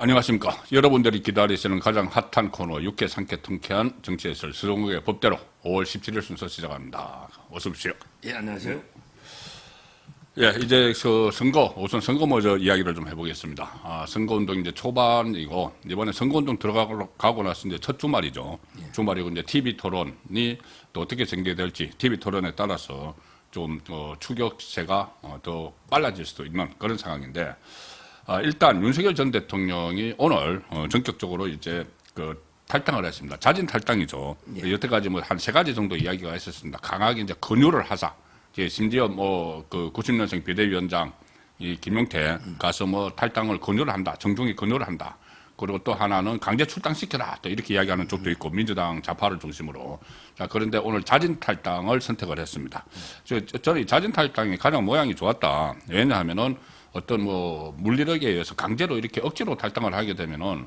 안녕하십니까. 여러분들이 기다리시는 가장 핫한 코너 육회 상쾌 통쾌한 정치예술 서정국의 법대로 5월 17일 순서 시작합니다. 어서 오십시오. 예, 안녕하세요. 예, 이제 우선 선거 먼저 이야기를 좀 해보겠습니다. 선거운동 이제 초반이고, 이번에 선거운동 들어가고 나서 이제 첫 주말이죠. 예. 주말이고 이제 TV 토론이 또 어떻게 전개될지 TV 토론에 따라서 좀 추격세가 더 빨라질 수도 있는 그런 상황인데, 일단 윤석열 전 대통령이 오늘 전격적으로 이제 탈당을 했습니다. 자진 탈당이죠. 예. 여태까지 뭐 한 세 가지 정도 이야기가 있었습니다. 강하게 이제 권유를 하자. 심지어 뭐 90년생 비대위원장 이 김용태 가서 뭐 탈당을 권유를 한다. 정중히 권유를 한다. 그리고 또 하나는 강제 출당시켜라. 또 이렇게 이야기하는 쪽도 있고 민주당 좌파를 중심으로. 자, 그런데 오늘 자진 탈당을 선택을 했습니다. 저는 이 자진 탈당이 가장 모양이 좋았다. 왜냐하면은 어떤 뭐 물리력에 의해서 강제로 이렇게 억지로 탈당을 하게 되면은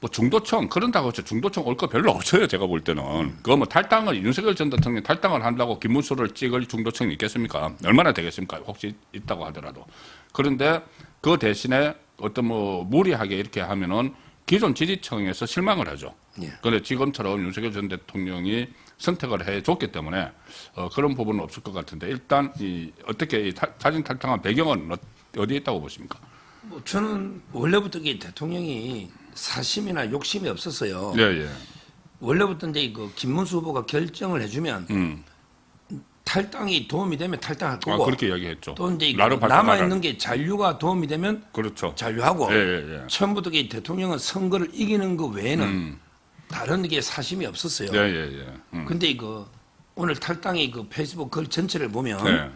뭐 중도청 그런다고 해서 중도청 올 거 별로 없어요. 제가 볼 때는 그거 뭐 탈당을 윤석열 전 대통령이 탈당을 한다고 김문수를 찍을 중도청이 있겠습니까? 얼마나 되겠습니까? 혹시 있다고 하더라도. 그런데 그 대신에 어떤 뭐 무리하게 이렇게 하면은 기존 지지층에서 실망을 하죠. 예. 그런데 지금처럼 윤석열 전 대통령이 선택을 해줬기 때문에 그런 부분은 없을 것 같은데 일단 어떻게 자진 탈당한 배경은 어디에 있다고 보십니까? 뭐 저는 원래부터 이 대통령이 사심이나 욕심이 없었어요. 예, 예. 원래부터 이제 김문수 후보가 결정을 해주면 탈당이 도움이 되면 탈당할 거고. 그렇게 이야기했죠. 또 이제 나를 남아 있는 게 잔류가 도움이 되면 그렇죠. 잔류하고. 예, 예, 예. 처음부터 이 대통령은 선거를 이기는 거 외에는 다른 게 사심이 없었어요. 예, 예, 예. 근데 오늘 탈당의 페이스북 글 전체를 보면. 네.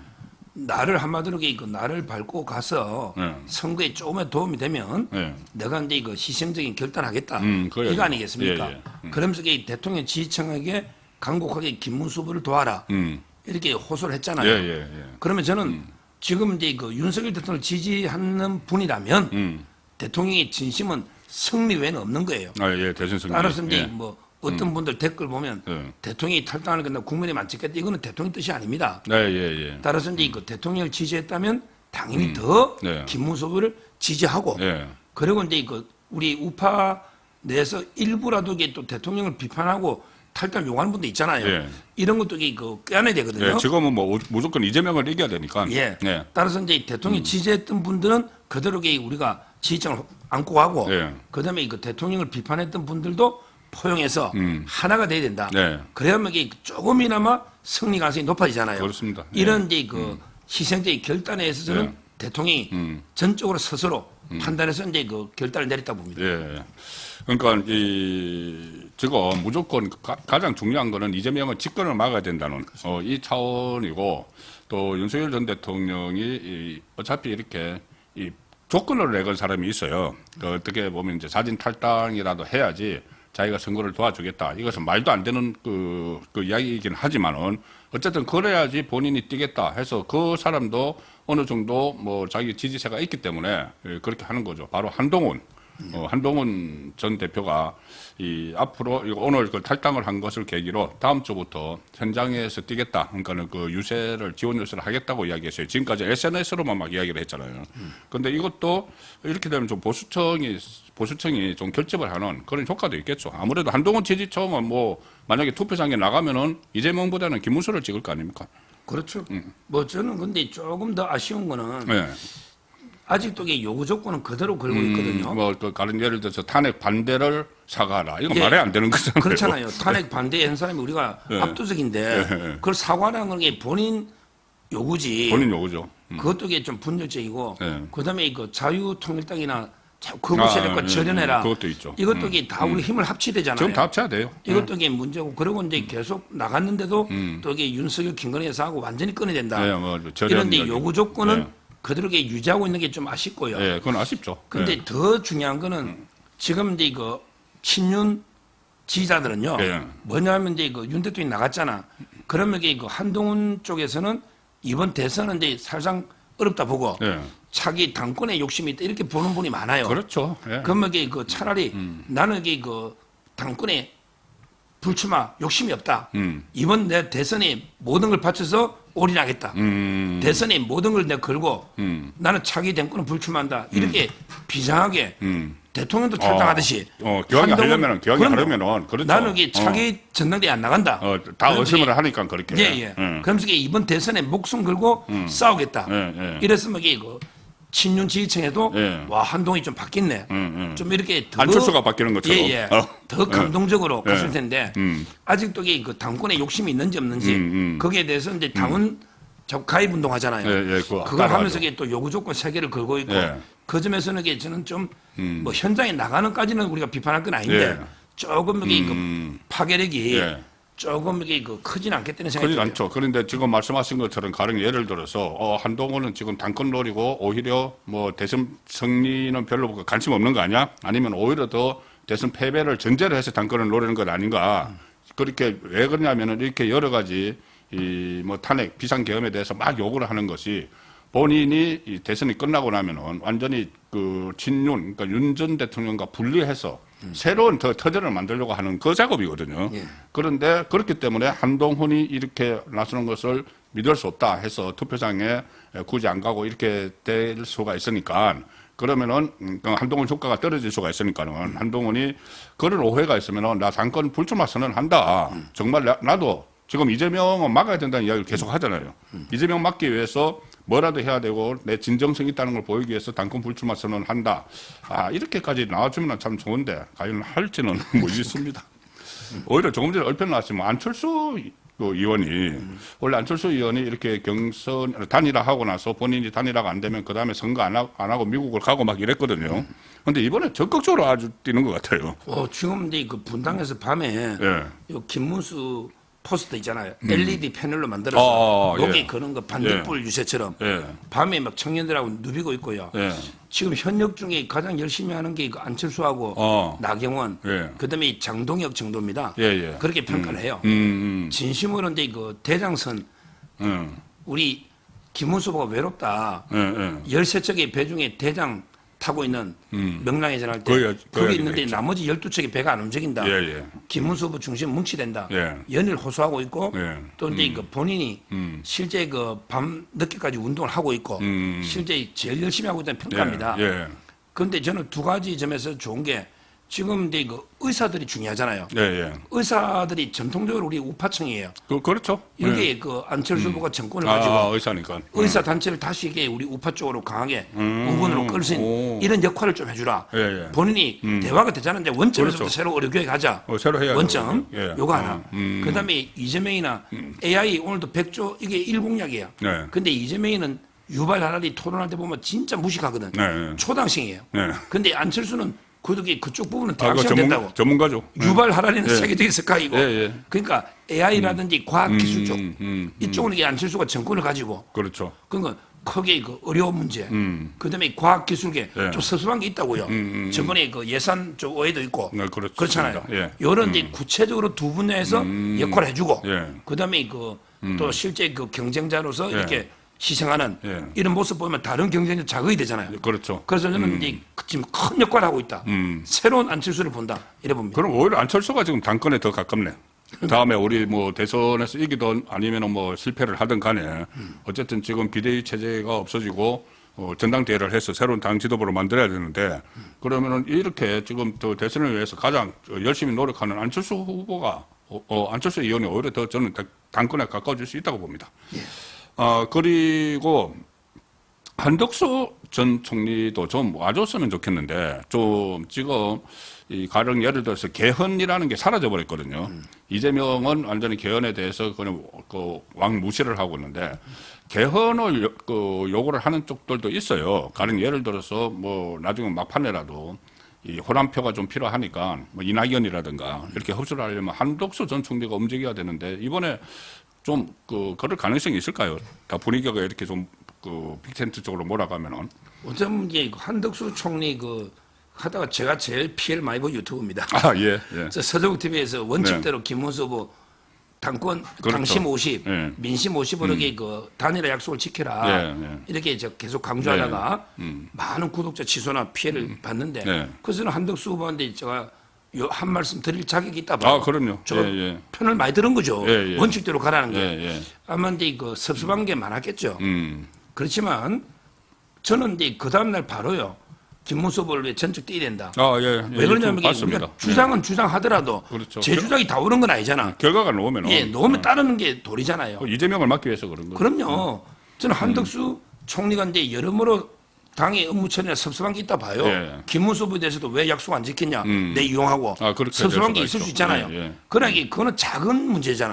나를 한마디로 나를 밟고 가서 네. 선거에 조금의 도움이 되면 네. 내가 이제 희생적인 결단하겠다 그래야죠. 이거 아니겠습니까? 예, 예. 그러면서 대통령 지지층에게 강곡하게 김문수 후보를 도와라 이렇게 호소를 했잖아요. 예, 예, 예. 그러면 저는 지금 이제 윤석열 대통령을 지지하는 분이라면 대통령의 진심은 승리 외에는 없는 거예요. 예, 대선 승리. 따라서 이제 예. 뭐 어떤 분들 댓글 보면 예. 대통령이 탈당하는 건 국민이 안 찍겠다 이거는 대통령 뜻이 아닙니다. 예, 예, 예. 따라서 이제 대통령을 지지했다면 당연히 더 네. 김문수 후보를 지지하고 예. 그리고 이제 우리 우파 내에서 일부라도 또 대통령을 비판하고 탈당 요구하는 분도 있잖아요. 예. 이런 것도 껴안아야 되거든요. 예, 지금은 뭐 무조건 이재명을 이겨야 되니까. 예. 예. 따라서 이제 대통령 지지했던 분들은 그대로 우리가 지지층을 안고 가고 예. 그다음에 대통령을 비판했던 분들도 포용해서 하나가 돼야 된다. 네. 그래야만 조금이나마 승리 가능성이 높아지잖아요. 그렇습니다. 이런 이제 희생적인 결단에 있어서는 예. 대통령이 전적으로 스스로 판단해서 이제 결단을 내렸다고 봅니다. 예. 그러니까 지금 무조건 가장 중요한 거는 이재명은 집권을 막아야 된다는 이 차원이고 또 윤석열 전 대통령이 어차피 이렇게 조건을 내건 사람이 있어요. 어떻게 보면 이제 자진 탈당이라도 해야지 자기가 선거를 도와주겠다. 이것은 말도 안 되는 그 이야기이긴 하지만은 어쨌든 그래야지 본인이 뛰겠다 해서 그 사람도 어느 정도 뭐 자기 지지세가 있기 때문에 그렇게 하는 거죠. 바로 한동훈 전 대표가 앞으로 오늘 탈당을 한 것을 계기로 다음 주부터 현장에서 뛰겠다. 그러니까는 유세를 지원 유세를 하겠다고 이야기했어요. 지금까지 SNS로만 막 이야기를 했잖아요. 그런데 이것도 이렇게 되면 좀 보수층이 좀 결집을 하는 그런 효과도 있겠죠. 아무래도 한동훈 지지층은 뭐 만약에 투표장에 나가면은 이재명보다는 김문수를 찍을 거 아닙니까? 그렇죠. 뭐 저는 근데 조금 더 아쉬운 거는 네. 아직도 요구 조건은 그대로 걸고 있거든요. 뭐 다른 예를 들어서 탄핵 반대를 사과하라. 이거 예. 말이 안 되는 거잖아요. 그렇잖아요. 탄핵 반대한 사람이 우리가 예. 압도적인데 그걸 사과라는 게 본인 요구지. 본인 요구죠. 그것도 좀 분열적이고 예. 그다음에 자유통일당이나 거부 세력과 절연해라. 그것도 있죠. 이것도 다 우리 힘을 합치되잖아요. 지금 다 합쳐야 돼요. 이것도 문제고 그리고 이제 계속 나갔는데도 또 윤석열 김건희 여사하고 완전히 끊어야 된다. 예, 뭐 이런 데 요구 조건은 예. 그대로 유지하고 있는 게 좀 아쉽고요. 예, 그건 아쉽죠. 근데 예. 더 중요한 거는 지금 이제 친윤 지지자들은요. 예. 뭐냐면 이제 윤 대통령이 나갔잖아. 그러면 한동훈 쪽에서는 이번 대선은 이제 사실상 어렵다 보고 예. 자기 당권에 욕심이 있다 이렇게 보는 분이 많아요. 그렇죠. 예. 그러면 차라리 나는 당권에 불출마 욕심이 없다. 이번 내 대선에 모든 걸 바쳐서 올인하겠다. 대선에 모든 걸 내가 걸고 나는 차기 정권은 불출마한다. 이렇게 비장하게 대통령도 탈당하듯이 기왕이 한동훈- 그럼요. 하려면은 그렇죠. 나는 이게 차기 전당대회 안 나간다. 다 그런 의심을 적이- 하니까 그렇게. 예. 그러면서 이게 이번 대선에 목숨 걸고 싸우겠다. 예. 이랬으면 이게 그 친윤 지지층에도 예. 와 한동훈이 좀 바뀌네. 좀 이렇게 더 안철수가 바뀌는 것처럼. 예. 더 감동적으로 예. 갔을 텐데 아직도 이게 그 당권에 욕심이 있는지 없는지 거기에 대해서 이제 당원 자꾸 가입 운동하잖아요. 예, 그거 그걸 따라하죠. 하면서 이게 또 요구 조건 세 개를 걸고 있고 예. 그 점에서는 이게 저는 좀 뭐 현장에 나가는까지는 우리가 비판할 건 아닌데 예. 조금 이게 그 파괴력이 예. 조금 이게 그 크진 않겠다는 생각이 그러지 들어요. 않죠. 그런데 지금 말씀하신 것처럼 가령 예를 들어서 한동훈은 지금 당권 노리고 오히려 뭐 대선 승리는 별로 관심 없는 거 아니야? 아니면 오히려 더 대선 패배를 전제로 해서 당권을 노리는 것 아닌가? 그렇게 왜 그러냐면은 이렇게 여러 가지 이 뭐 탄핵 비상계엄에 대해서 막 요구를 하는 것이 본인이 이 대선이 끝나고 나면은 완전히 그 친윤, 그러니까 윤 전 대통령과 분리해서 새로운 더 터전을 만들려고 하는 그 작업이거든요. 예. 그런데 그렇기 때문에 한동훈이 이렇게 나서는 것을 믿을 수 없다 해서 투표장에 굳이 안 가고 이렇게 될 수가 있으니까 그러면은 한동훈 효과가 떨어질 수가 있으니까는 한동훈이 그런 오해가 있으면은 나 당권 불출마 선언한다. 정말 나도 지금 이재명은 막아야 된다는 이야기를 계속 하잖아요. 이재명 막기 위해서 뭐라도 해야 되고 내 진정성이 있다는 걸 보이기 위해서 당권 불출마 선언한다. 이렇게까지 나와주면 참 좋은데 과연 할지는 모르겠습니다. 오히려 조금 전에 얼핏 나왔지만 안철수 의원이 원래 안철수 의원이 이렇게 경선 단일화하고 나서 본인이 단일화가 안 되면 그 다음에 선거 안 하고 미국을 가고 막 이랬거든요. 그런데 이번에 적극적으로 아주 뛰는 것 같아요. 지금 이제 그 분당에서 밤에 예. 요 김문수 포스터 있잖아요. LED 패널로 만들어서 목에 예. 그런 거 반딧불 유세처럼 예. 밤에 막 청년들하고 누비고 있고요. 예. 지금 현역 중에 가장 열심히 하는 게 그 안철수하고 나경원, 예. 그다음에 장동혁 정도입니다. 예. 그렇게 평가를 해요. 진심으로 이제 그 대장선 우리 김문수 후보가 외롭다. 예. 13척의 배 중에 대장 타고 있는 명랑회 전할 때 거기 거기 있는데 나머지 12척의 배가 안 움직인다. 예. 김문수 후보 중심 뭉치된다. 예. 연일 호소하고 있고 예. 또 이제 그 본인이 실제 그 밤 늦게까지 운동을 하고 있고 실제 제일 열심히 하고 있다는 평가입니다. 예. 그런데 저는 두 가지 점에서 좋은 게 지금 이제 그 의사들이 중요하잖아요. 예. 의사들이 전통적으로 우리 우파층이에요. 그렇죠. 여기에 그 안철수 후보가 정권을 가지고 의사니까. 의사 단체를 다시 이게 우리 우파 쪽으로 강하게 우군으로 끌 수 있는 이런 역할을 좀 해주라. 예. 본인이 대화가 되잖아요. 이제 원점에서부터 그렇죠. 새로 의료교육 하자. 새로 해야죠. 원점 예. 요거 하나. 그다음에 이재명이나 AI 오늘도 100조 이게 일공약이에요. 네. 근데 이재명이는 유발 하라리 토론할 때 보면 진짜 무식하거든. 네. 초당생이에요. 네. 근데 안철수는 그쪽 부분은 그거 대학생 된다고. 전문가죠. 유발 하라리는 예. 세계적인 스카이고. 예. 그러니까 AI라든지 과학기술 쪽 이쪽은 이게 안철수가 정권을 가지고. 그렇죠. 그러니까 크게 그 어려운 문제, 그다음에 과학기술계 예. 좀 서술한 게 있다고요. 저번에 그 예산 쪽 오해도 있고 네, 그렇습니다. 그렇잖아요. 예. 이런 이제 구체적으로 두 분야에서 역할을 해주고, 예. 그다음에 그 또 실제 그 경쟁자로서 이렇게 희생하는 예. 이런 모습 보면 다른 경쟁자 자극이 되잖아요. 그렇죠. 그래서 저는 이제 지금 큰 역할을 하고 있다. 새로운 안철수를 본다. 이래 봅니다. 그럼 오히려 안철수가 지금 당권에 더 가깝네. 다음에 우리 뭐 대선에서 이기든 아니면 뭐 실패를 하든 간에 어쨌든 지금 비대위 체제가 없어지고 전당대회를 해서 새로운 당 지도부를 만들어야 되는데 그러면은 이렇게 지금 또 대선을 위해서 가장 열심히 노력하는 안철수 후보가 안철수 의원이 오히려 더 저는 당권에 가까워질 수 있다고 봅니다. 그리고 한덕수 전 총리도 좀 와줬으면 좋겠는데 좀 지금 이 가령 예를 들어서 개헌이라는 게 사라져 버렸거든요. 이재명은 완전히 개헌에 대해서 그냥 왕 무시를 하고 있는데 개헌을 요구를 하는 쪽들도 있어요. 가령 예를 들어서 뭐 나중에 막판에라도 이 호남표가 좀 필요하니까 뭐 이낙연이라든가 이렇게 흡수를 하려면 한덕수 전 총리가 움직여야 되는데 이번에 좀 그럴 가능성이 있을까요? 다 분위기가 이렇게 좀 빅텐트 쪽으로 몰아가면은. 어쩌면 이제 한덕수 총리 하다가 제가 제일 피해를 많이 본 유튜브입니다. 예. 서정국 TV에서 원칙대로 김문수 후보 당권 그렇죠. 당심 50, 예. 민심 50으로 그 단일화 약속을 지켜라. 이렇게 계속 강조하다가 많은 구독자 취소나 피해를 봤는데 그래서 저는 한덕수 후보한테 제가 한 말씀 드릴 자격이 있다 봐요. 그럼요. 저 편을 많이 들은 거죠. 원칙대로 가라는 게. 아마 이제 섭섭한 게 많았겠죠. 그렇지만 저는 이제 그 다음날 바로요. 김문수 후보를 왜 전적 뛰어야 된다. 아, 예. 왜 그러냐면 이게 봤습니다. 우리가 주장은 주장하더라도 그렇죠. 제 주장이 다 옳은 건 아니잖아. 결과가 나오면은 예, 놓으면 따르는 게 도리잖아요. 이재명을 막기 위해서 그런 거죠. 그럼요. 저는 한덕수 총리가 이제 여러모로 당의 업무 처리나 섭섭한 게 있다 봐요. 예. 김문수 후보에 대해서도 왜 약속 안 지켰냐. 내 이용하고 아, 그렇게 섭섭한 게 될 있을 수가 수 있죠. 있잖아요. 예, 예. 그러나 그거는 작은 문제잖아.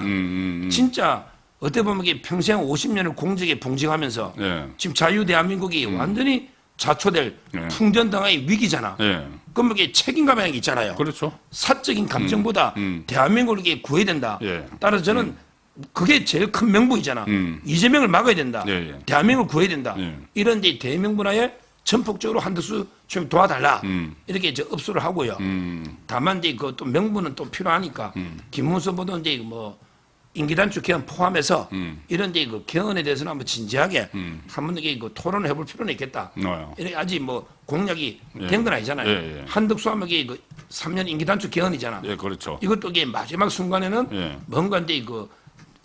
진짜 어떻게 보면 이게 평생 50년을 공직에 봉직하면서 예. 지금 자유대한민국이 완전히 자초될 예. 풍전당의 위기잖아. 예. 그럼 이게 책임감이라는 게 있잖아요. 그렇죠. 사적인 감정보다 대한민국을 이렇게 구해야 된다. 예. 따라서 저는 그게 제일 큰 명분이잖아. 이재명을 막아야 된다. 예, 예. 대한민국을 구해야 된다. 예. 이런 데 대명분하에 전폭적으로 한덕수 좀 도와달라. 이렇게 이제 업수를 하고요. 다만 이제 그 또 명분은 또 필요하니까 김문수 후보도 이제 뭐 임기단축 개헌 포함해서 이런 데 그 개헌에 대해서는 한번 진지하게 한번 이게 그 토론을 해볼 필요는 있겠다. 이렇게 아직 뭐 공약이 된 건 아니잖아요. 예, 예. 한덕수 하면 이게 그 3년 임기단축 개헌이잖아. 예, 그렇죠. 이것도 이게 마지막 순간에는 예. 뭔가 이제 그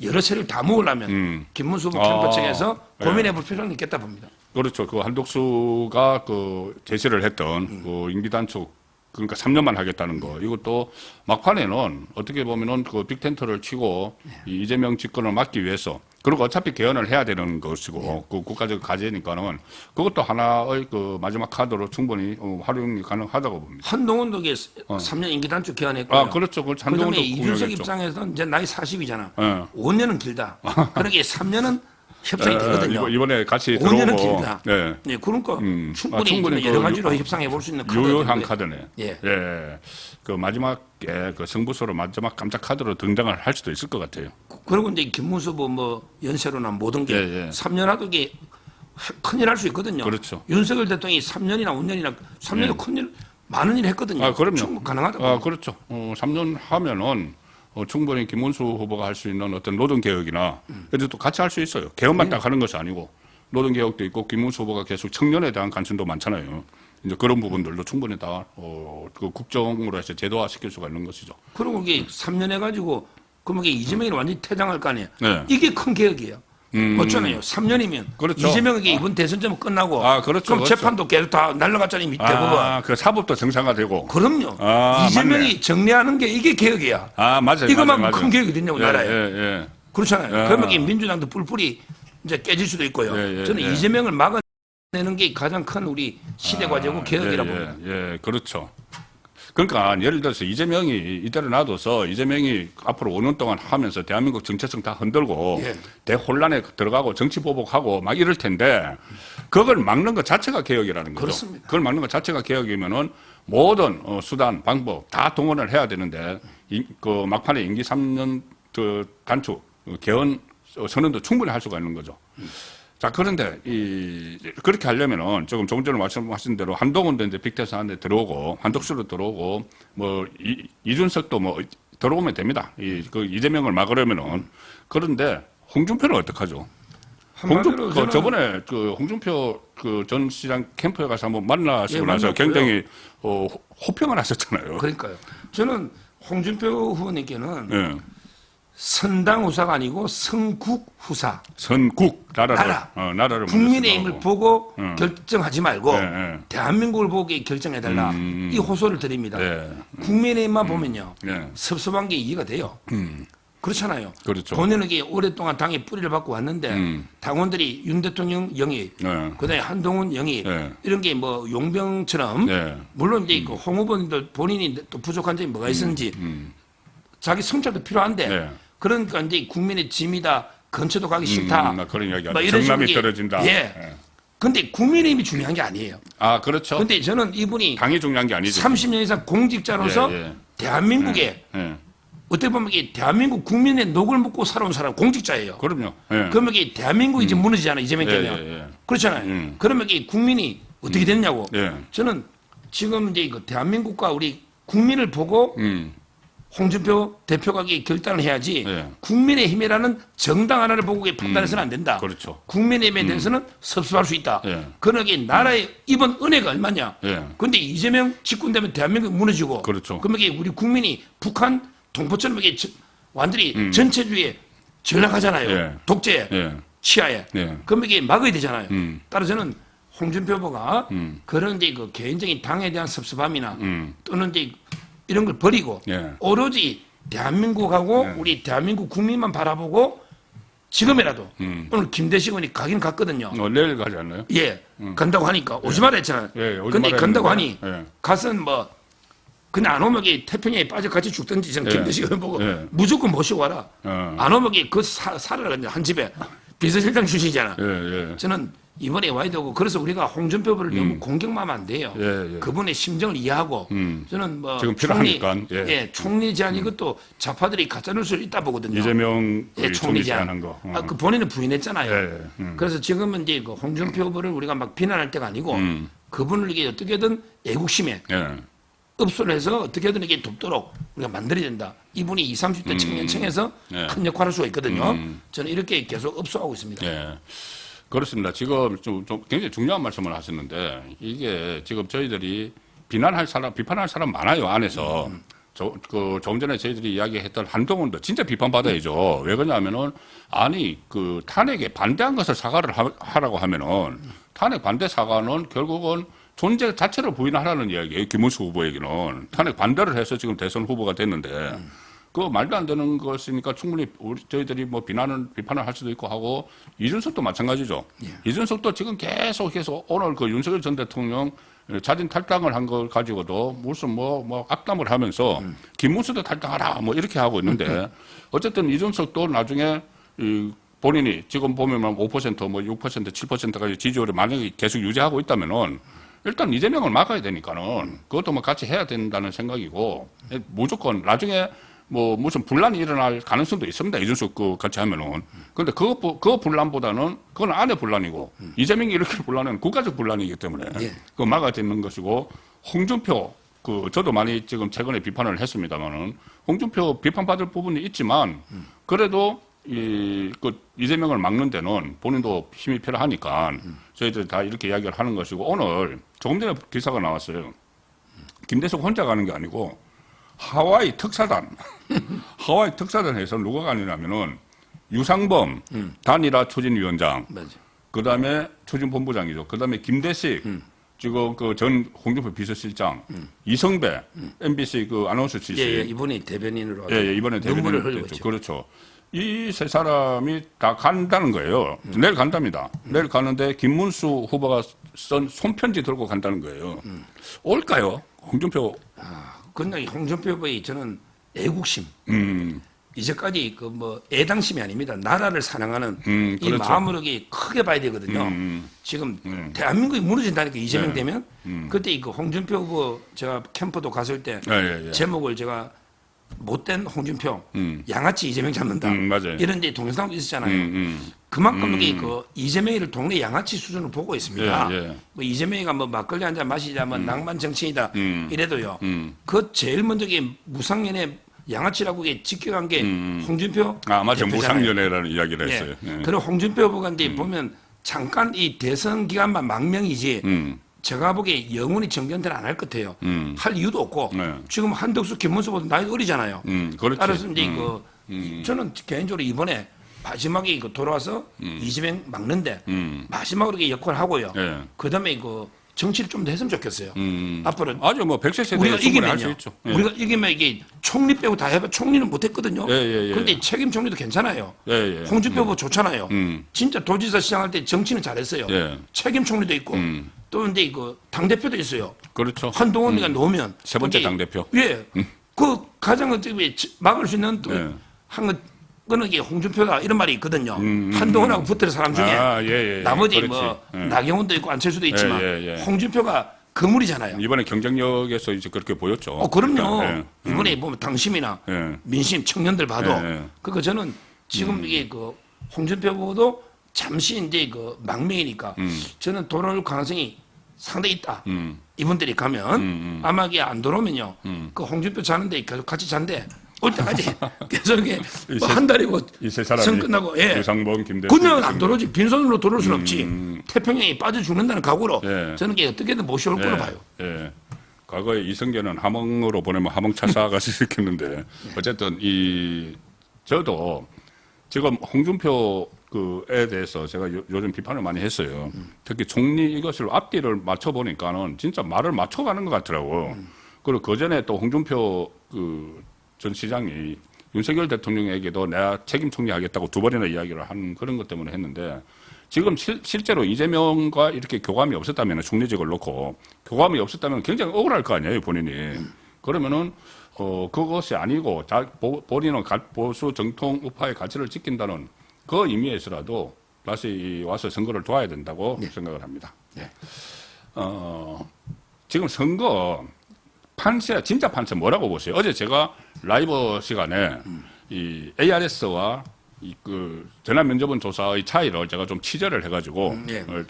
여러 세를 다 모으려면 김문수 후보 아, 캠프 측에서 예. 고민해 볼 필요는 있겠다 봅니다. 그렇죠. 그 한독수가 그 제시를 했던 그 임기단축 그러니까 3년만 하겠다는 거 이것도 막판에는 어떻게 보면은 그 빅텐트를 치고 이 이재명 집권을 막기 위해서 그리고 어차피 개헌을 해야 되는 것이고 그 국가적 과제니까는 그것도 하나의 그 마지막 카드로 충분히 활용이 가능하다고 봅니다. 한동훈도 이게 3년 임기 단축 개헌했고요. 아, 그렇죠. 그 그다음에 한동훈도 이준석 공약했죠. 입장에서는 이제 나이 40이잖아. 예. 5년은 길다. 그러게 3년은 협상이 되거든요. 이번에 같이 5년은 들어오고 길다. 네. 네, 그러니까 충분히, 충분히 여러 그 가지로 협상해 볼 수 있는 유효한 카드가 카드네. 예. 예. 그 마지막에 그 승부수로 마지막 깜짝 카드로 등장을 할 수도 있을 것 같아요. 그리고 이제 김문수 후보 뭐 연세로나 모든 게 예, 예. 3년 하도 이게 큰일 할 수 있거든요. 그렇죠. 윤석열 대통령이 3년이나 5년이나 3년이 큰일 많은 일 했거든요. 아, 그럼요. 충분히 가능하다고. 아, 그렇죠. 3년 하면은 충분히 김문수 후보가 할 수 있는 어떤 노동개혁이나 그래도 또 같이 할 수 있어요. 개헌만 딱 하는 것이 아니고 노동개혁도 있고 김문수 후보가 계속 청년에 대한 관심도 많잖아요. 이제 그런 부분들도 충분히 다 그 국정으로 해서 제도화 시킬 수가 있는 것이죠. 그리고 이게 3년 해가지고 그럼 이게 이재명이 완전히 퇴장할 거 아니에요. 네. 이게 큰 개혁이에요. 어쩌나요? 3년이면 그렇죠. 이재명에게 이번 대선점 끝나고 아, 그렇죠, 그럼 그렇죠. 재판도 계속 다 날라갔잖아요. 이미 대법원. 아, 그 사법도 정상화되고. 그럼요. 아, 이재명이 맞네. 정리하는 게 이게 개혁이야. 아, 맞아요. 이거만큼 맞아요, 큰 맞아요. 개혁이 됐냐고 예, 나라에. 예, 예. 그렇잖아요. 야. 그러면 이 민주당도 뿔뿔이 이제 깨질 수도 있고요. 예, 예, 저는 예. 이재명을 막아내는 게 가장 큰 우리 시대 과제고 개혁이라고 봅니다. 예, 그렇죠. 그러니까 예를 들어서 이재명이 이대로 놔둬서 이재명이 앞으로 5년 동안 하면서 대한민국 정체성 다 흔들고 예. 대혼란에 들어가고 정치 보복하고 막 이럴 텐데 그걸 막는 것 자체가 개혁이라는 거죠. 그렇습니다. 그걸 막는 것 자체가 개혁이면은 모든 수단, 방법 다 동원을 해야 되는데 그 막판에 임기 3년 그 단축, 개헌 선언도 충분히 할 수가 있는 거죠. 자, 그런데 그렇게 하려면은 조금 전에 말씀하신 대로 한동훈도 이제 빅데이터 안에 들어오고 한덕수도 들어오고 뭐 이준석도 뭐 들어오면 됩니다. 그 이재명을 막으려면은 그런데 홍준표는 어떡하죠? 한마디로 그 저는 저번에 그 홍준표 그 전 시장 캠프에 가서 한번 만나시고 예, 나서 만났고요. 굉장히 호평을 하셨잖아요. 그러니까요. 저는 홍준표 후보님께는 예. 선당 후사가 아니고 성국 후사. 선국 나라를 나라를 국민의 힘을 만들어서 보고 결정하지 말고 예, 예. 대한민국을 보고 결정해달라. 이 호소를 드립니다. 예. 국민의 힘만 보면요. 예. 섭섭한 게 이해가 돼요. 그렇잖아요. 그렇죠. 본인은 이게 오랫동안 당의 뿌리를 받고 왔는데 당원들이 윤 대통령 영입, 예. 그다음에 한동훈 영입 예. 이런 게 뭐 용병처럼 예. 물론 이제 그 홍 후보님도 본인이 또 부족한 점이 뭐가 있었는지 자기 성찰도 필요한데 예. 그러니까 이제 국민의 짐이다. 근처도 가기 싫다. 그런 이야기 뭐 하죠. 이런 정남이 식으로 떨어진다. 예. 근데 국민의 힘이 중요한 게 아니에요. 아, 그렇죠. 근데 저는 이분이 당이 중요한 게 아니죠. 30년 이상 공직자로서 예, 예. 대한민국에 예. 어떻게 보면 이게 대한민국 국민의 녹을 먹고 살아온 사람 공직자예요. 그럼요. 예. 그러면 이게 대한민국이 이제 무너지잖아요. 이재명 예, 때문에. 예, 예. 그렇잖아요. 그러면 이게 국민이 어떻게 됐냐고. 예. 저는 지금 이제 그 대한민국과 우리 국민을 보고 홍준표 대표가 이게 결단을 해야지 예. 국민의힘이라는 정당 하나를 보고 이게 판단해서는 안 된다. 그렇죠. 국민의힘에 대해서는 섭섭할 수 있다. 예. 그러나 이게 나라의 이번 은혜가 얼마냐. 예. 그런데 이재명 집권되면 대한민국이 무너지고 그렇죠. 그러면 이게 우리 국민이 북한 동포처럼 이게 완전히 전체주의에 전락하잖아요. 예. 독재에 예. 치하에. 예. 그러면 이게 막아야 되잖아요. 따라서 저는 홍준표 후보가 그런 이제 그 개인적인 당에 대한 섭섭함이나 또는 이제 이런 걸 버리고 예. 오로지 대한민국하고 우리 대한민국 국민만 바라보고 지금이라도 오늘 김대식 의원이 가긴 갔거든요. 내일 가지 않나요? 예, 간다고 하니까 오지 말라 했잖아요. 예, 오지 근데 말라 간다고 했는데, 하니 예. 가서는 뭐 그냥 안 오면 태평양에 빠져 같이 죽든지 저는 예. 김대식 의원 보고 예. 무조건 모시고 와라. 어. 안 오면 그 살아라 한 집에 비서실장 출신이잖아. 예, 예. 저는 이번에 와야 되고 그래서 우리가 홍준표 후보를 너무 공격만 하면 안 돼요. 예, 예. 그분의 심정을 이해하고 저는 뭐 지금 총리, 필요하니까, 예. 총리 제안 이것도 좌파들이 가짜뉴스를 있다 보거든요. 이재명 예, 총리 제안한 거. 그 본인은 부인했잖아요. 예, 예. 그래서 지금은 이제 그 홍준표 후보를 우리가 막 비난할 때가 아니고 그분을 이게 어떻게든 애국심에 예. 읍소를 해서 어떻게든 이게 돕도록 우리가 만들어야 된다. 이분이 20, 30대 청년층에서 예. 큰 역할을 할 수가 있거든요. 저는 이렇게 계속 읍소하고 있습니다. 예. 그렇습니다. 지금 좀 굉장히 중요한 말씀을 하셨는데 이게 지금 저희들이 비판할 사람 많아요 안에서. 조금 전에 저희들이 이야기했던 한동훈도 진짜 비판받아야죠. 왜 그러냐면은 아니 그 탄핵에 반대한 것을 사과를 하라고 하면은 탄핵 반대 사과는 결국은 존재 자체를 부인하라는 이야기예요. 김문수 후보에게는 탄핵 반대를 해서 지금 대선 후보가 됐는데. 그 말도 안 되는 것이니까 충분히 저희들이 뭐 비판을 할 수도 있고 하고 이준석도 마찬가지죠. 이준석도 지금 계속해서 오늘 그 윤석열 전 대통령 자진 탈당을 한 걸 가지고도 무슨 뭐 악담을 하면서 김문수도 탈당하라 뭐 이렇게 하고 있는데 어쨌든 이준석도 나중에 본인이 지금 보면 5% 뭐 6% 7%까지 지지율을 만약에 계속 유지하고 있다면은 일단 이재명을 막아야 되니까는 그것도 뭐 같이 해야 된다는 생각이고 무조건 나중에 뭐 무슨 분란이 일어날 가능성도 있습니다. 이준석 그 같이 하면은. 그런데 그 분란보다는 그건 안의 분란이고 이재명이 이렇게 분란은 국가적 분란이기 때문에 예. 그거 막아야 되는 것이고 홍준표 저도 많이 지금 최근에 비판을 했습니다만은 홍준표 비판받을 부분이 있지만 그래도 이재명을 막는 데는 본인도 힘이 필요하니까 저희들이 다 이렇게 이야기를 하는 것이고 오늘 조금 전에 기사가 나왔어요. 김대석 혼자 가는 게 아니고 하와이 특사단에서 누가 가느냐면은 유상범 단일화 추진위원장, 그 다음에 추진본부장이죠. 그 다음에 김대식, 지금 그 전 홍준표 비서실장, 이성배, MBC 그 아나운서 출신. 예, 이분이 대변인으로 예, 이번에 대변인으로 됐죠. 그렇죠. 이 세 사람이 다 간다는 거예요. 내일 간답니다. 내일 가는데 김문수 후보가 쓴 손편지 들고 간다는 거예요. 올까요? 홍준표. 근데 홍준표 후보의 저는 애국심. 이제까지 그 뭐 애당심이 아닙니다. 나라를 사랑하는 이 그렇죠. 마음으로 크게 봐야 되거든요. 지금 대한민국이 무너진다니까 이재명 네. 되면 그때 그 홍준표 후보 제가 캠프도 갔을 때 예. 제목을 제가 못된 홍준표 양아치 이재명 잡는다. 맞아요. 이런 데 동영상도 있었잖아요. 그만큼 이게 그 이재명이를 동네 양아치 수준으로 보고 있습니다. 예. 뭐 이재명이가 뭐 막걸리 한 잔 마시자 뭐 낭만 정치이다 이래도요. 그 제일 먼저 이게 무상연애 양아치라고 이게 지켜간 게 홍준표 맞아요. 대표잖아요. 무상연애라는 이야기를 했어요. 예. 그리고 홍준표 후보가 이제 보면 잠깐 이 대선 기간만 망명이지 제가 보기에 영원히 정견대는 안 할 것 같아요. 할 이유도 없고 네. 지금 한덕수 김문수보다 나이 어리잖아요. 그렇지. 따라서 이제 저는 개인적으로 이번에 마지막에 돌아와서 이재명 막는데 마지막으로 역할을 하고요. 예. 그다음에 정치를 좀 더 했으면 좋겠어요. 앞으로 아주 뭐 100세 세대에 우리가 충분히 할 수 이기면요. 있죠. 예. 우리가 이기면 이게 총리 빼고 다 해봐. 총리는 못했거든요. 예. 그런데 책임 총리도 괜찮아요. 예. 홍준표 후보 좋잖아요. 진짜 도지사 시장할 때 정치는 잘했어요. 예. 책임 총리도 있고 또 근데 당 대표도 있어요. 그렇죠. 한동훈이가 놓으면 세 번째 거기- 당대표. 예. 그 가장 어떻게 막을 수 있는 또 예. 그는 게 홍준표다 이런 말이 있거든요. 한동훈하고 붙을 사람 중에 예. 나머지 그렇지. 뭐 예. 나경원도 있고 안철수도 있지만 예. 홍준표가 그물이잖아요. 이번에 경쟁력에서 이제 그렇게 보였죠. 그럼요. 예. 이번에 보면 당심이나 예. 민심 청년들 봐도 예. 그거 저는 지금 이게 홍준표 후보도 잠시 이제 망명이니까 저는 돌아올 가능성이 상당히 있다. 이분들이 가면 아마 이게 안 돌아오면요. 그 홍준표 자는데 계속 같이 잔대. 올 때까지 계속 이게 한 달이고 이세 사람이 선 끝나고 유상범, 김대식 그냥 안 돌아오지. 빈손으로 돌아올 수는 없지. 태평양이 빠져 죽는다는 각오로 예. 저는 이게 어떻게든 모셔올 거로 봐요. 예. 과거에 이성계는 함흥으로 보내면 함흥차 쏴가지고 시켰는데 어쨌든 저도 지금 홍준표 그에 대해서 제가 요즘 비판을 많이 했어요. 특히 총리 이것을 앞뒤를 맞춰 보니까는 진짜 말을 맞춰가는 것 같더라고. 그리고 그 전에 또 홍준표 그 전 시장이 윤석열 대통령에게도 내가 책임 총리하겠다고 2번이나 이야기를 한 그런 것 때문에 했는데 지금 실제로 이재명과 이렇게 교감이 없었다면 총리직을 놓고 교감이 없었다면 굉장히 억울할 거 아니에요 본인이. 그러면은 그것이 아니고 본인은 보수 정통 우파의 가치를 지킨다는 그 의미에서라도 다시 와서 선거를 도와야 된다고 생각을 합니다. 네. 지금 선거 판세, 진짜 판세 뭐라고 보세요? 어제 제가 라이브 시간에 이 ARS와 그 전화 면접원 조사의 차이를 제가 좀 취재를 해가지고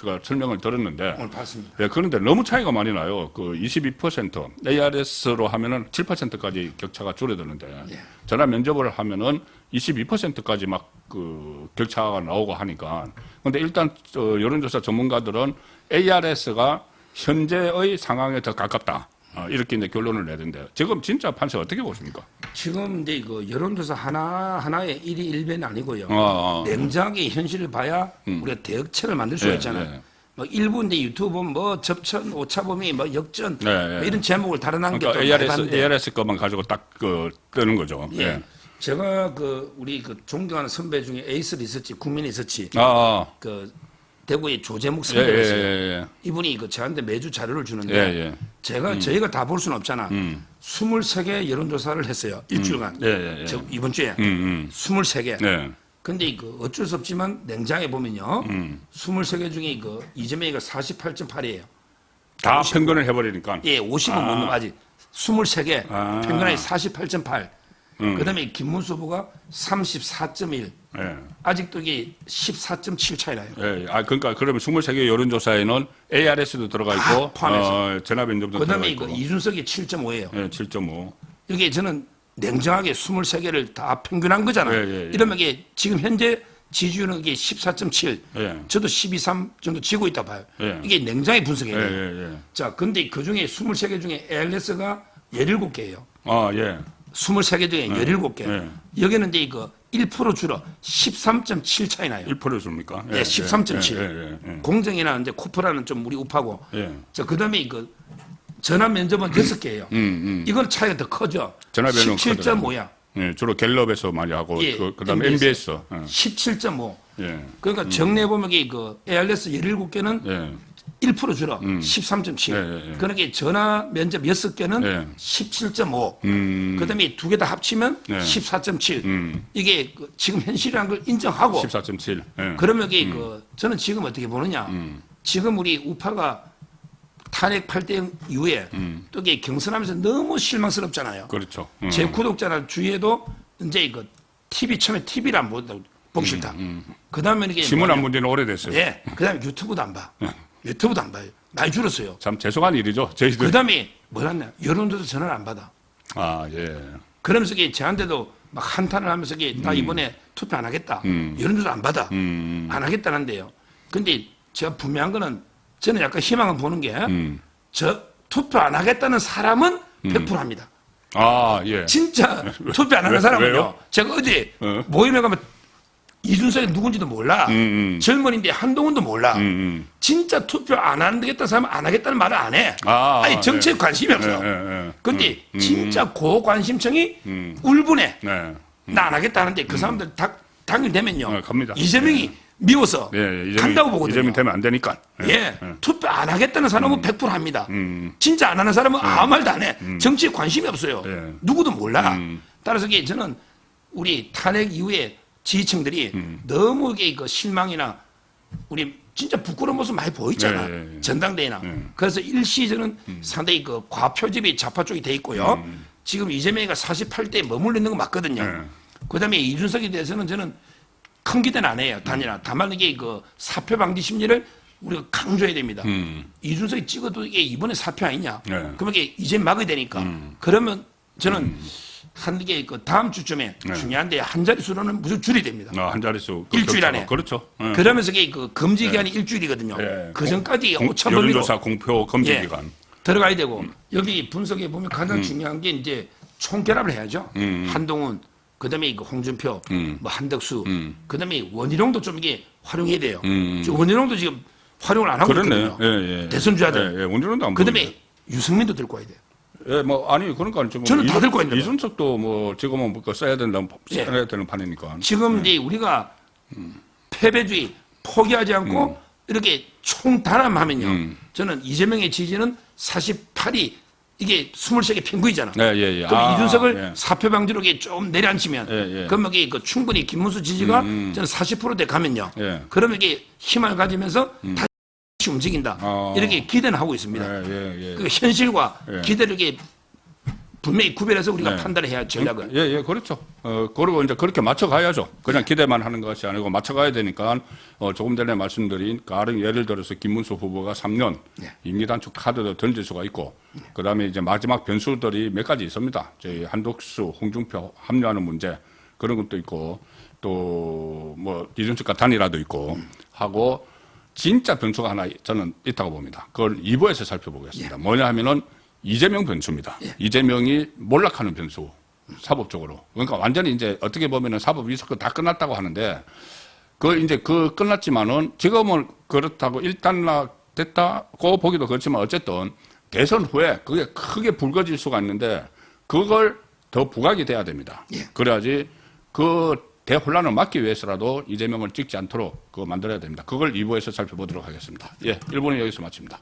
제가 설명을 들었는데 오늘 봤습니다. 네, 그런데 너무 차이가 많이 나요. 그 22% ARS로 하면은 7%까지 격차가 줄어드는데 전화 면접을 하면은 22%까지 막 그 격차가 나오고 하니까. 근데 일단 여론조사 전문가들은 ARS가 현재의 상황에 더 가깝다. 이렇게 이제 결론을 내던데 지금 진짜 판세 어떻게 보십니까? 지금 이제 이거 여론조사 하나하나의 일희일변이 아니고요. 냉정하게 현실을 봐야 우리가 대응책을 만들 수가 있잖아요. 뭐 일부 이제 유튜브 보면 뭐 접천, 오차범위, 뭐 역전 뭐 이런 제목을 달아난 게 그러니까 ARS 것만 가지고 딱 뜨는 거죠. 예. 제가 우리 존경하는 선배 중에 에이스 리서치, 국민 리서치 그 대구의 조재묵 선배가 있어요. 이분이 저한테 매주 자료를 주는데 저희가 다 볼 수는 없잖아. 23개 여론조사를 했어요. 일주일간. 이번 주에 23개. 근데 어쩔 수 없지만 냉장에 보면요. 23개 중에 이재명이가 48.8이에요. 다 평균을 해버리니까. 예, 50은 못 넘어 아직. 23개 평균이 48.8. 그다음에 김문수 후보가 34.1. 아직도 이게 14.7 차이 나요. 그러니까 그러면 23개 여론조사에는 ARS도 들어가 있고 포함해서 전화면접도 들어가 그다음에 있고. 이준석이 7.5예요. 7.5. 이게 저는 냉정하게 23개를 다 평균한 거잖아요. 이러면 이게 지금 현재 지지율은 이게 14.7. 저도 12.3 정도 지고 있다 봐요. 이게 냉정하게 분석해야 돼요. 자, 근데 그 중에 23개 중에 ALS가 17개예요. 23개 중에 17개. 여기는 이제 1% 줄어 13.7 차이 나요. 1% 줍니까? 13.7. 공정이나 이제 코프라는 좀 우리 우파고. 자, 그다음에 전화 면접은 6개예요. 이건 차이가 더 커져. 전화 면접 17.5야. 주로 갤럽에서 많이 하고 그다음에 MBS. 17.5. 그러니까 정리해 보면 ARS 17개는 1% 줄어 13.7. 그러니까 전화 면접 6개는 17.5. 그다음에 두 개 다 합치면 14.7. 이게 지금 현실이라는 걸 인정하고 14.7. 그러면 이게 저는 지금 어떻게 보느냐? 지금 우리 우파가 탄핵 8대 이후에 또 이게 경선하면서 너무 실망스럽잖아요. 그렇죠. 제 구독자나 주위에도 이제 TV 처음에 TV를 안 본다고 보기 싫다. 그다음에 이게 신문 안 본 지는 오래됐어요. 그다음에 유튜브도 안 봐. 유튜브도 안 봐요. 많이 줄었어요. 참 죄송한 일이죠. 저희들. 그다음에 뭐랬냐? 여론조사 전화를 안 받아. 그러면서 이게 저한테도 막 한탄을 하면서 나 이번에 투표 안 하겠다. 여론조사 안 받아. 안 하겠다는데요. 근데 제가 분명한 거는 저는 약간 희망을 보는 게 저 투표 안 하겠다는 사람은 100% 합니다. 진짜 투표 안 하는 사람은요. 제가 어제 모임에 가면 이준석이 누군지도 몰라. 젊은인데 한동훈도 몰라. 진짜 투표 안 하겠다는 사람은 안 하겠다는 말을 안 해. 아니 정치에 관심이 없어. 근데 진짜 고관심층이 울분해. 나 안 하겠다는데 그 사람들 당일 되면요. 갑니다. 이재명이 미워서 간다고 보거든요. 이재명 되면 안 되니까. 투표 안 하겠다는 사람은 100% 합니다. 진짜 안 하는 사람은 아무 말도 안 해. 정치에 관심이 없어요. 누구도 몰라. 따라서 저는 우리 탄핵 이후에 지지층들이 너무 실망이나 우리 진짜 부끄러운 모습 많이 보이잖아. 전당대회나. 그래서 일시저는 상당히 과표집이 좌파 쪽이 돼 있고요. 지금 이재명이가 48대에 머물러 있는 거 맞거든요. 그다음에 이준석에 대해서는 저는 큰 기대는 안 해요. 다만 이게 사표 방지 심리를 우리가 강조해야 됩니다. 이준석이 찍어도 이게 이번에 사표 아니냐. 그러면 이게 이제 막아야 되니까. 그러면 저는 게 다음 주쯤에 중요한데 한 자릿수로는 무조건 줄이 됩니다. 한 자릿수. 일주일 안에. 그렇죠. 그러면서 이게 금지 기간이 일주일이거든요. 그 전까지 5천 범위로 여론조사 공표 금지 기간 들어가야 되고 여기 분석해 보면 가장 중요한 게 이제 총결합을 해야죠. 한동훈, 그다음에 그 홍준표, 뭐 한덕수, 그다음에 원희룡도 좀 이게 활용해야 돼요. 지금 원희룡도 지금 활용을 안 하고 그렇네. 있거든요. 예, 예. 대선 주자들. 예, 예. 원희룡도 안 그다음에 보이네. 유승민도 들고 와야 돼요. 예, 뭐 아니 그러니까 지금 저는 다 들고 있는데. 이준석도 뭐 지금은 뭐 써야 된다는 예. 써야 되는 판이니까. 지금 이제 우리가 패배주의 포기하지 않고 이렇게 총단합하면요. 저는 이재명의 지지는 48이 이게 23개 핑구이잖아. 예, 예, 예. 그럼 이준석을 예. 사표 방지로 이렇게 좀 내려앉히면 예, 예. 그러면 이게 그 충분히 김문수 지지가 저는 40%대 가면요. 예. 그러면 이게 힘을 가지면서 다시 움직인다. 이렇게 기대는 하고 있습니다. 예, 예, 예. 그 현실과 예. 기대를 이렇게 분명히 구별해서 우리가 네. 판단해야 전략을. 예, 예, 그렇죠. 그리고 이제 그렇게 맞춰가야죠. 그냥 기대만 하는 것이 아니고 맞춰가야 되니까, 조금 전에 말씀드린, 가령 예를 들어서 김문수 후보가 3년, 네. 임기단축 카드도 던질 수가 있고, 그 다음에 이제 마지막 변수들이 몇 가지 있습니다. 저희 한덕수, 홍준표 합류하는 문제, 그런 것도 있고, 또, 뭐, 이준석과 단일화도 있고, 하고, 진짜 변수가 하나 저는 있다고 봅니다. 그걸 2부에서 살펴보겠습니다. 뭐냐 하면은, 이재명 변수입니다. 예. 이재명이 몰락하는 변수, 사법적으로. 그러니까 완전히 이제 어떻게 보면은 사법 이사건 다 끝났다고 하는데, 그 끝났지만은 지금은 그렇다고 일단락됐다고 보기도 그렇지만 어쨌든 대선 후에 그게 크게 불거질 수가 있는데 그걸 더 부각이 돼야 됩니다. 예. 그래야지 그 대혼란을 막기 위해서라도 이재명을 찍지 않도록 그거 만들어야 됩니다. 그걸 2부에서 살펴보도록 하겠습니다. 예, 1부는 여기서 마칩니다.